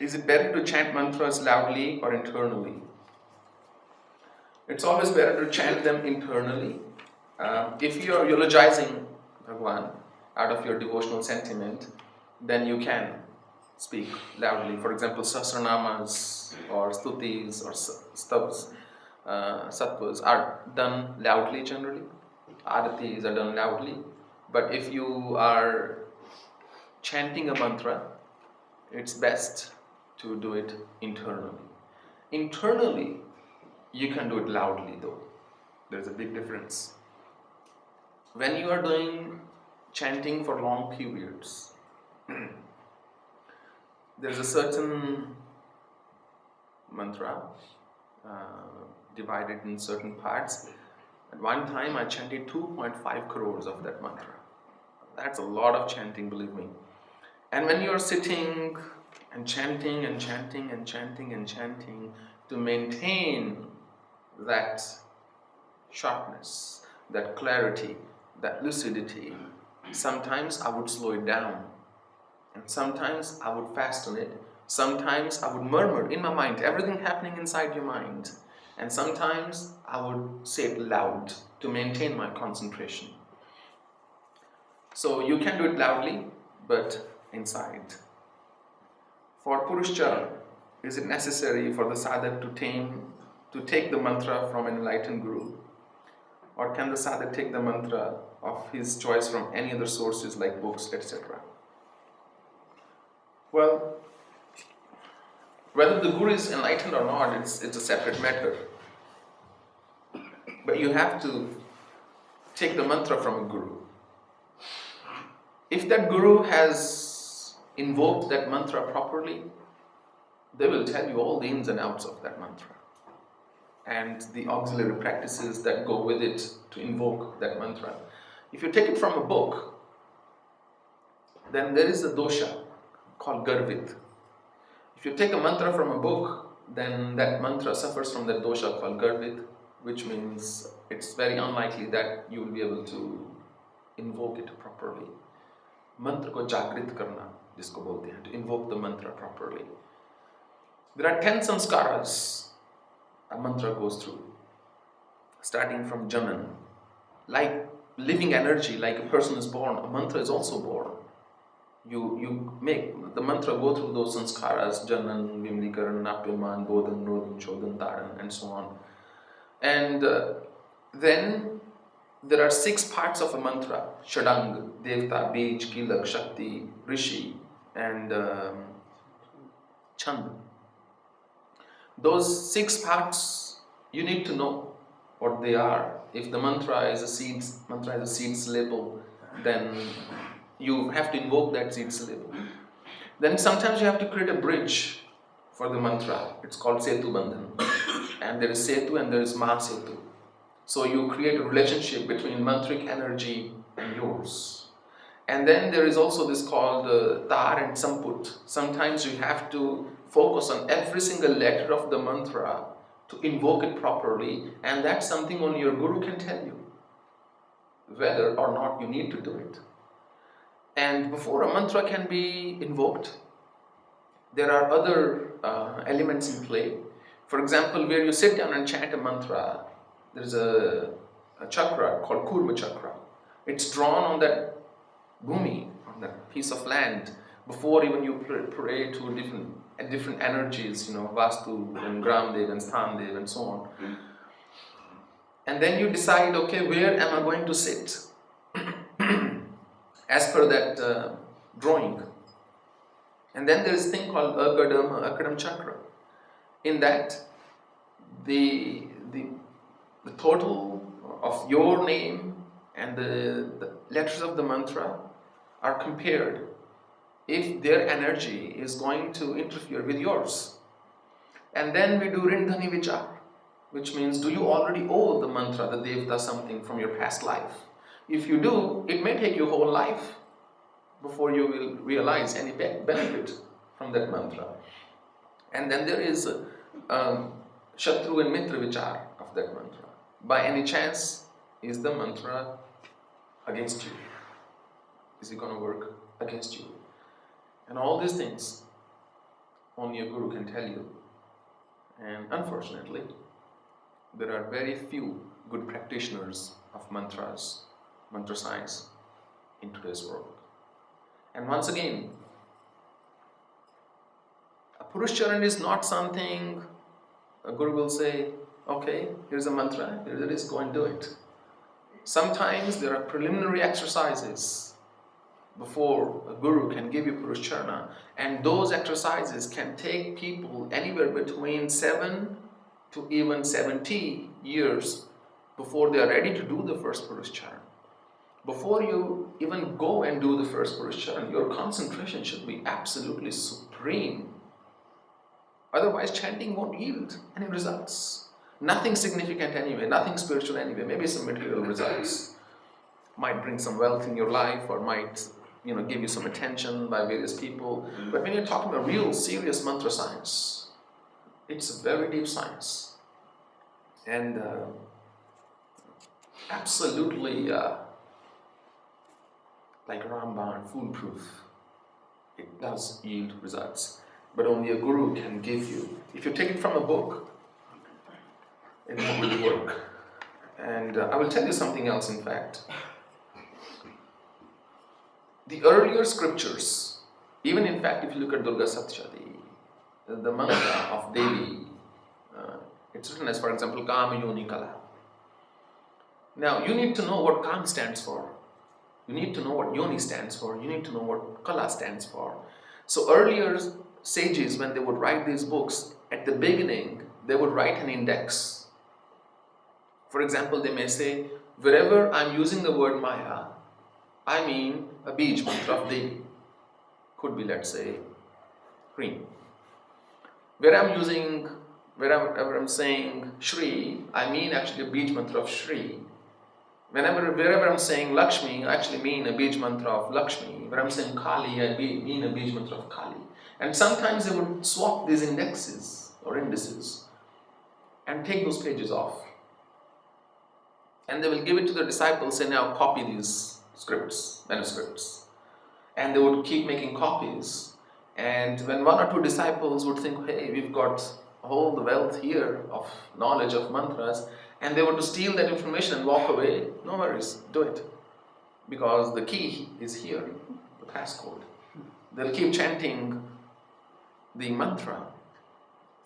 Is it better to chant mantras loudly or internally? It's always better to chant them internally. If you are eulogizing bhagwan out of your devotional sentiment, then you can speak loudly. For example, sahasranamas or stutis or sattvas are done loudly generally. Aratis are done loudly. But if you are chanting a mantra, it's best to do it internally. Internally, you can do it loudly though. There's a big difference. When you are doing chanting for long periods, there's a certain mantra divided in certain parts. At one time I chanted 2.5 crores of that mantra. That's a lot of chanting, believe me. And when you're sitting and chanting and chanting and chanting and chanting to maintain that sharpness, that clarity, that lucidity, sometimes I would slow it down, and sometimes I would fasten it, sometimes I would murmur in my mind, everything happening inside your mind, and sometimes I would say it loud to maintain my concentration. So you can do it loudly, but inside. For purascharana, is it necessary for the sadhak to take the mantra from an enlightened guru? Or can the sadhak take the mantra of his choice from any other sources like books, etc.? Well, whether the guru is enlightened or not, it's a separate matter. But you have to take the mantra from a guru. If that guru has invoked that mantra properly, they will tell you all the ins and outs of that mantra and the auxiliary practices that go with it to invoke that mantra. If you take it from a book, then there is a dosha called garvit. If you take a mantra from a book, then that mantra suffers from that dosha called garvit, which means it's very unlikely that you will be able to invoke it properly. Mantra ko jagrit karna, jisko bolte hain, to invoke the mantra properly. There are 10 sanskaras a mantra goes through, starting from Janan. Like living energy, like a person is born, a mantra is also born. You make the mantra go through those sanskaras, Janan, Vimlikaran, Napyaman, Bodhan, Rodhan, Chodhan, Taran, and so on. And then there are 6 parts of a mantra: Shadang, Devta, Bij, Kilak, Shakti, Rishi, and Chant. Those 6 parts, you need to know what they are. If the mantra is a seed syllable, then you have to invoke that seed syllable. Then sometimes you have to create a bridge for the mantra. It's called Setu Bandhan. And there is Setu and there is Mahasetu. So you create a relationship between mantric energy and yours. And then there is also this called Tar and Samput. Sometimes you have to focus on every single letter of the mantra to invoke it properly, and that's something only your guru can tell you, whether or not you need to do it. And before a mantra can be invoked, there are other elements in play. For example, where you sit down and chant a mantra, there's a chakra called Kuma Chakra. It's drawn on that bhumi, on that piece of land, before even you pray to different energies, Vastu and Gramdev and Sthandev and so on. And then you decide, okay, where am I going to sit? As per that drawing. And then there is a thing called Akadam Chakra. In that, the total of your name and the letters of the mantra are compared if their energy is going to interfere with yours. And then we do Rindhani Vichar, which means, do you already owe the mantra, the devta, something from your past life? If you do, it may take your whole life before you will realize any benefit from that mantra. And then there is Shatru and Mitra Vichar of that mantra. By any chance, is the mantra against you? Is it going to work against you? And all these things only a guru can tell you. And unfortunately, there are very few good practitioners of mantras, mantra science in today's world. And once again, a purascharana is not something a guru will say, okay, here's a mantra, here it is, go and do it. Sometimes there are preliminary exercises before a guru can give you purascharana, and those exercises can take people anywhere between 7 to even 70 years before they are ready to do the first purascharana. Before you even go and do the first purascharana, your concentration should be absolutely supreme. Otherwise, chanting won't yield any results. Nothing significant anyway, nothing spiritual anyway. Maybe some material results. Might bring some wealth in your life, or might give you some attention by various people. But when you're talking about real serious mantra science, it's a very deep science. And absolutely like Ramban, foolproof. It does yield results. But only a guru can give you. If you take it from a book, it won't really work. And I will tell you something else, in fact. The earlier scriptures, even in fact, if you look at Durga Saptashati, the mantra of Devi, it's written as, for example, Kama Yoni Kala. Now, you need to know what Kam stands for. You need to know what Yoni stands for. You need to know what Kala stands for. So earlier sages, when they would write these books, at the beginning, they would write an index. For example, they may say, wherever I'm using the word Maya, I mean a bij mantra of Devi. Could be, let's say, green. Wherever I'm saying Shri, I mean actually a bij mantra of Shri. Wherever I'm saying Lakshmi, I actually mean a bij mantra of Lakshmi. Where I'm saying Kali, I mean a bij mantra of Kali. And sometimes they would swap these indexes or indices and take those pages off. And they will give it to the disciples, say, now copy these manuscripts. And they would keep making copies. And when one or two disciples would think, hey, we've got all the wealth here of knowledge of mantras, and they were to steal that information and walk away, no worries, do it. Because the key is here, the passcode. They'll keep chanting the mantra,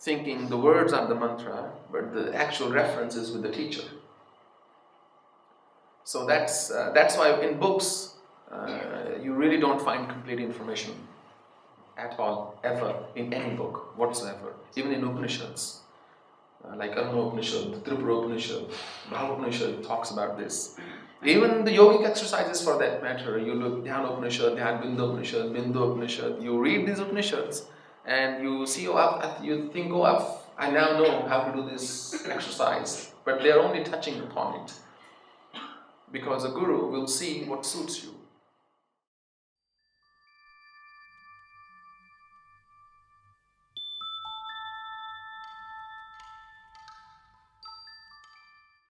thinking the words are the mantra, but the actual reference is with the teacher. So that's why in books, you really don't find complete information at all, ever, in any book whatsoever, even in Upanishads. Like Aruna Upanishad, Tripura Upanishad, Bhagwan Upanishad talks about this. Even the yogic exercises for that matter, you look Dhyana Upanishad, Dhyan Bindu Upanishad, you read these Upanishads and you see, you think, I now know how to do this exercise, but they are only touching upon it. Because a guru will see what suits you.